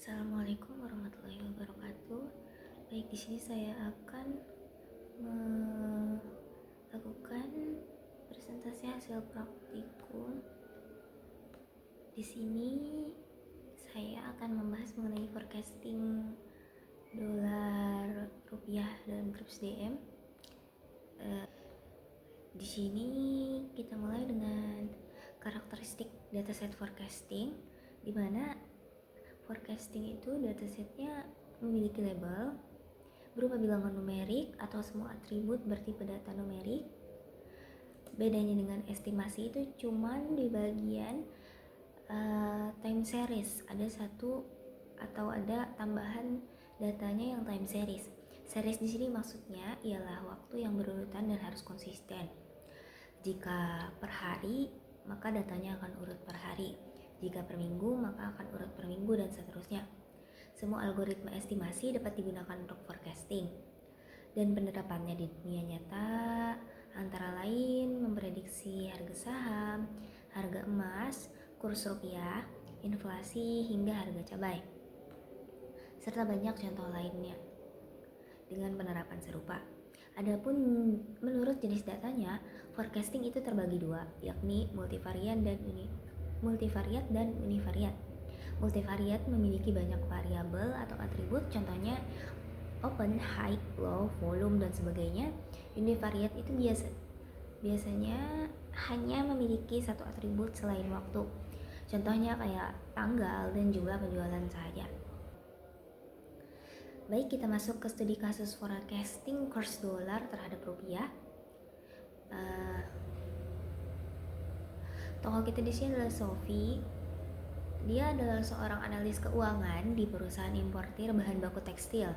Assalamualaikum warahmatullahi wabarakatuh. Baik, di sini saya akan melakukan presentasi hasil praktikum. Di sini saya akan membahas mengenai forecasting dolar rupiah dalam grup SDM. Di sini kita mulai dengan karakteristik dataset forecasting, di mana forecasting itu datasetnya memiliki label berupa bilangan numerik atau semua atribut bertipe data numerik. Bedanya dengan estimasi itu cuman di bagian time series, ada satu atau ada tambahan datanya yang time series. Series di sini maksudnya ialah waktu yang berurutan dan harus konsisten. Jika per hari, maka datanya akan urut per hari. Jika per minggu, maka akan urut per minggu dan seterusnya. Semua algoritma estimasi dapat digunakan untuk forecasting. Dan penerapannya di dunia nyata antara lain memprediksi harga saham, harga emas, kurs rupiah, inflasi, hingga harga cabai. Serta banyak contoh lainnya dengan penerapan serupa. Adapun menurut jenis datanya, forecasting itu terbagi dua, yakni multivariat dan univariat. Multivariat memiliki banyak variabel atau atribut, contohnya open, high, low, volume, dan sebagainya. Univariat itu biasanya hanya memiliki satu atribut selain waktu, contohnya kayak tanggal dan jumlah penjualan saja. Baik, kita masuk ke studi kasus forecasting kurs dolar terhadap rupiah. Tokoh kita di sini adalah Sophie. Dia adalah seorang analis keuangan di perusahaan importir bahan baku tekstil.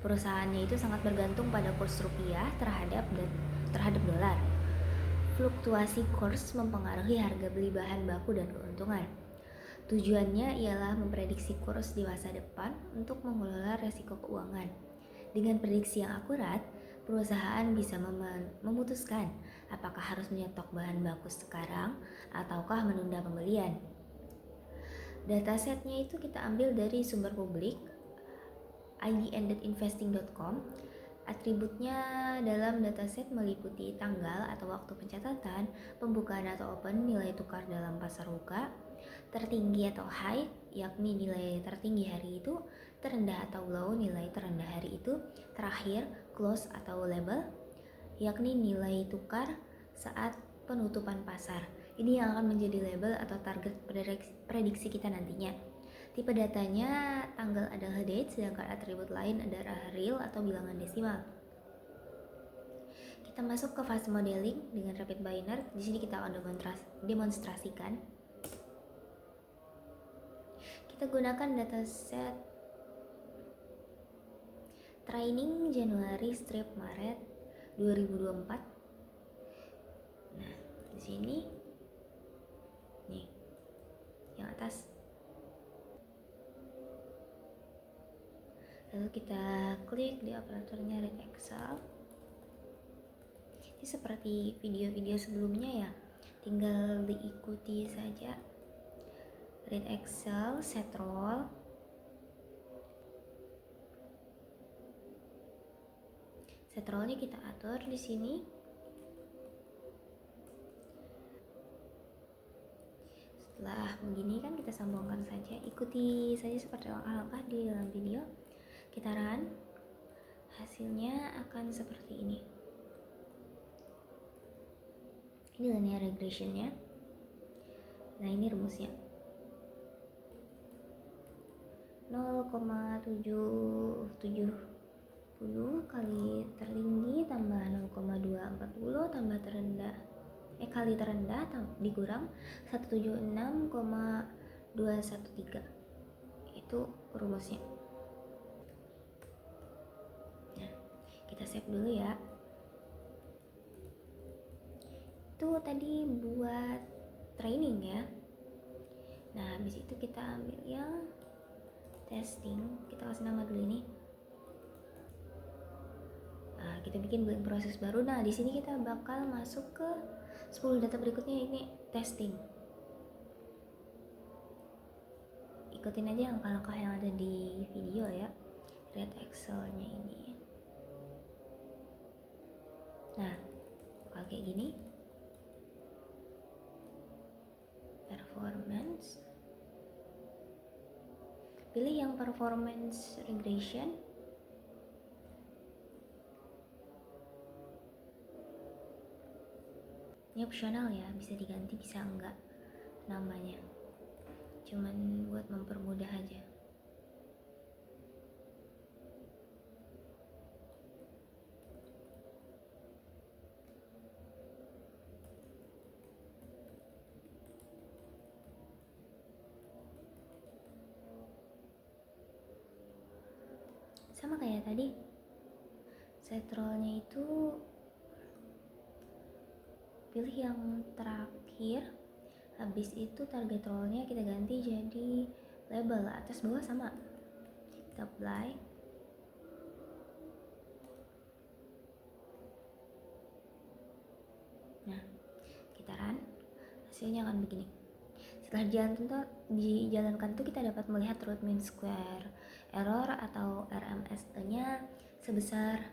Perusahaannya itu sangat bergantung pada kurs rupiah terhadap dolar. Fluktuasi kurs mempengaruhi harga beli bahan baku dan keuntungan. Tujuannya ialah memprediksi kurs di masa depan untuk mengelola resiko keuangan. Dengan prediksi yang akurat, perusahaan bisa memutuskan apakah harus menyetok bahan baku sekarang ataukah menunda pembelian. Datasetnya itu kita ambil dari sumber publik idn.investing.com. Atributnya dalam dataset meliputi tanggal atau waktu pencatatan, pembukaan atau open, nilai tukar dalam pasar buka, tertinggi atau high, yakni nilai tertinggi hari itu, terendah atau low, nilai terendah hari itu, terakhir close atau label, yakni nilai tukar saat penutupan pasar. Ini yang akan menjadi label atau target prediksi kita nantinya. Tipe datanya tanggal adalah date, sedangkan atribut lain adalah real atau bilangan desimal. Kita masuk ke fase modeling dengan rapid binary. Di sini kita akan demonstrasikan. Kita gunakan dataset training Januari strip Maret 2024. Nah, di sini nih yang atas. Lalu kita klik di operatornya read Excel. Ini seperti video-video sebelumnya ya, tinggal diikuti saja. Read Excel, set roll. Set rollnya kita atur di sini. Setelah begini kan kita sambungkan saja, ikuti saja seperti langkah-langkah di dalam video. Kita run, hasilnya akan seperti ini. Ini linear regressionnya. Nah, ini rumusnya 0,770 kali tertinggi tambah 0,240 tambah terendah kali terendah dikurang 176,213. Itu rumusnya. Nah, kita save dulu ya. Itu tadi buat training ya. Nah, habis itu kita ambil yang testing. Kita kasih nama dulu ini. Nah, kita bikin proses baru. Nah, di sini kita bakal masuk ke 10 data berikutnya, ini testing. ikutin aja langkah-langkah yang ada di video ya, lihat Excelnya ini. Nah, kalau kayak gini, performance, pilih yang performance regression. Ini opsional ya, bisa diganti bisa enggak namanya, cuman buat mempermudah aja. Sama kayak tadi, set role-nya itu pilih yang terakhir. Habis itu target role-nya kita ganti jadi label, atas bawah sama. Kita apply. Nah, kita run, hasilnya akan begini. Setelah dijalankan tuh kita dapat melihat root mean square error atau RMSE-nya sebesar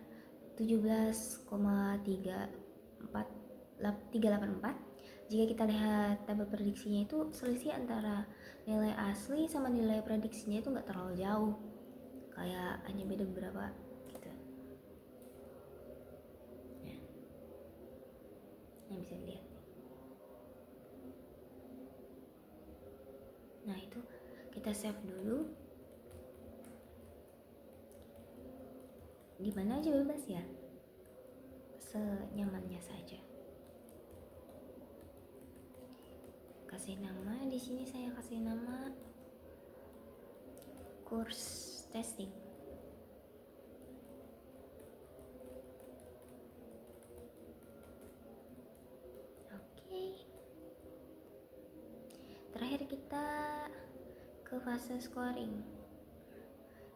17,384. Jika kita lihat tabel prediksinya itu selisih antara nilai asli sama nilai prediksinya itu nggak terlalu jauh, kayak hanya beda beberapa gitu. Nah, yang bisa dilihat. Nah itu kita save dulu. Dimana aja bebas ya, senyamannya saja. Kasih nama, di sini saya kasih nama course testing. Oke. Terakhir kita ke fase scoring.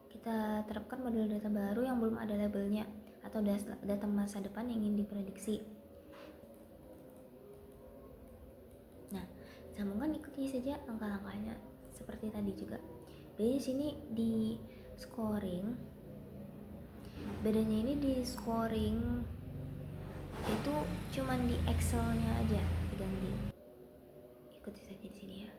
Kita terapkan model data baru yang belum ada labelnya atau data masa depan yang ingin diprediksi. Nah, sambungkan ikuti saja langkah-langkahnya seperti tadi juga. Bedanya sini di scoring, bedanya ini di scoring itu cuman di Excelnya aja diganti. Ikuti saja di sini ya.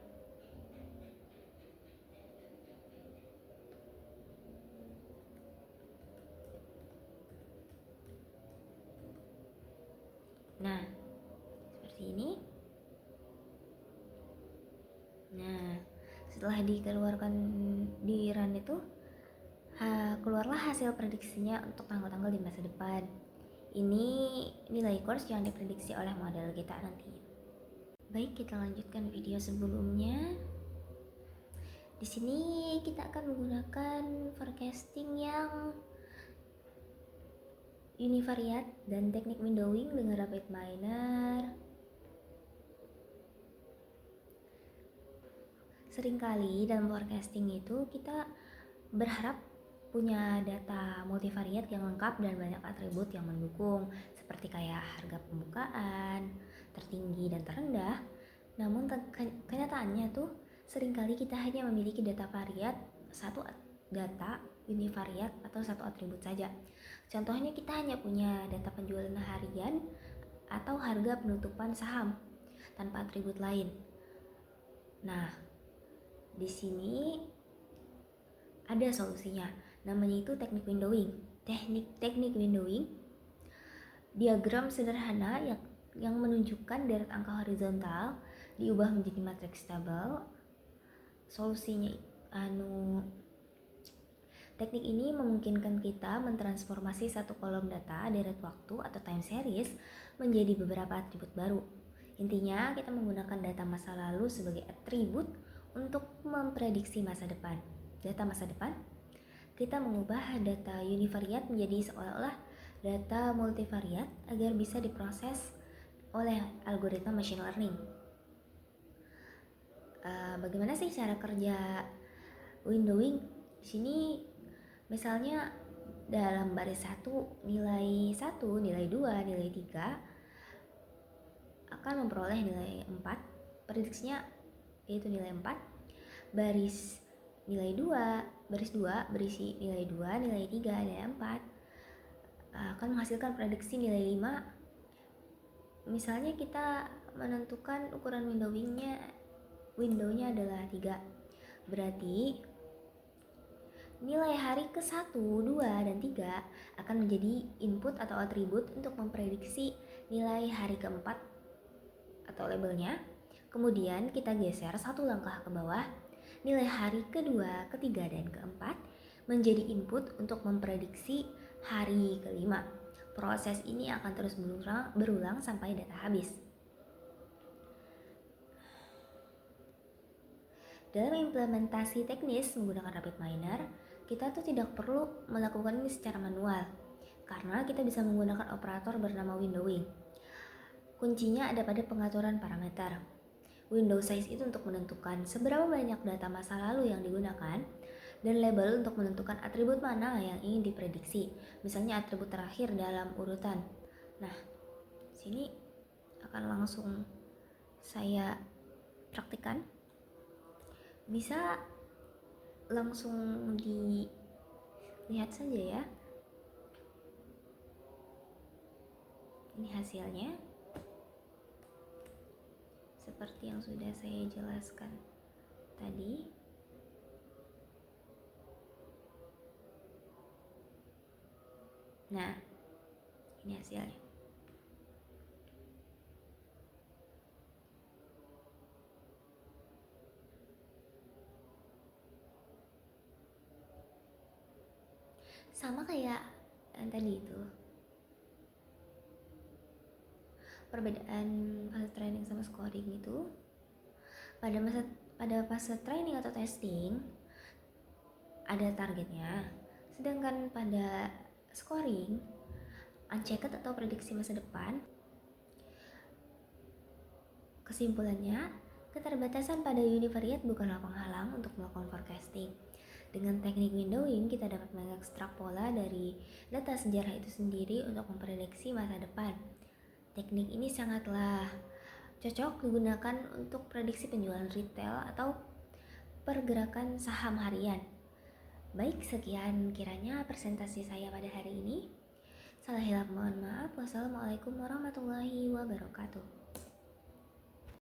Nah, seperti ini. Nah, setelah dikeluarkan di run itu, keluarlah hasil prediksinya untuk tanggal-tanggal di masa depan. Ini nilai course yang diprediksi oleh model kita nanti. Baik, kita lanjutkan video sebelumnya. Di sini kita akan menggunakan forecasting yang univariate dan teknik windowing dengan rapid miner. Seringkali dalam forecasting itu kita berharap punya data multivariate yang lengkap dan banyak atribut yang mendukung, seperti kayak harga pembukaan, tertinggi dan terendah. Namun kenyataannya tuh seringkali kita hanya memiliki data variat, satu data univariate atau satu atribut saja. Contohnya kita hanya punya data penjualan harian atau harga penutupan saham tanpa atribut lain. Nah, di sini ada solusinya. Namanya itu teknik windowing. Teknik windowing diagram sederhana yang menunjukkan deret angka horizontal diubah menjadi matriks tabel. Solusinya teknik ini memungkinkan kita mentransformasi satu kolom data deret waktu atau time series menjadi beberapa atribut baru. Intinya kita menggunakan data masa lalu sebagai atribut untuk memprediksi masa depan. Data masa depan, kita mengubah data univariate menjadi seolah-olah data multivariate agar bisa diproses oleh algoritma machine learning. Bagaimana sih cara kerja windowing? Di sini misalnya dalam baris 1, nilai 1, nilai 2, nilai 3 akan memperoleh nilai 4. Prediksinya yaitu nilai 4. Baris nilai 2, baris 2 berisi nilai 2, nilai 3, nilai 4 akan menghasilkan prediksi nilai 5. Misalnya kita menentukan ukuran windownya adalah 3. Berarti nilai hari ke-1, 2, dan 3 akan menjadi input atau atribut untuk memprediksi nilai hari ke-4 atau labelnya. Kemudian kita geser satu langkah ke bawah, nilai hari ke-2, ke-3, dan ke-4 menjadi input untuk memprediksi hari ke-5. Proses ini akan terus berulang sampai data habis. Dalam implementasi teknis menggunakan RapidMiner, kita tuh tidak perlu melakukan ini secara manual, karena kita bisa menggunakan operator bernama windowing. Kuncinya ada pada pengaturan parameter. Window size itu untuk menentukan seberapa banyak data masa lalu yang digunakan, dan label untuk menentukan atribut mana yang ingin diprediksi, misalnya atribut terakhir dalam urutan. Nah, sini akan langsung saya praktikkan. Bisa langsung dilihat saja ya. Ini hasilnya seperti yang sudah saya jelaskan tadi. Nah, ini hasilnya. Sama kayak yang tadi itu. Perbedaan fase training sama scoring itu, pada fase training atau testing ada targetnya, sedangkan pada scoring unchecked atau prediksi masa depan, kesimpulannya keterbatasan pada univariate bukanlah penghalang untuk melakukan forecasting. Dengan teknik windowing, kita dapat mengekstrak pola dari data sejarah itu sendiri untuk memprediksi masa depan. Teknik ini sangatlah cocok digunakan untuk prediksi penjualan retail atau pergerakan saham harian. Baik, sekian kiranya presentasi saya pada hari ini. Salah hilap mohon maaf. Wassalamualaikum warahmatullahi wabarakatuh.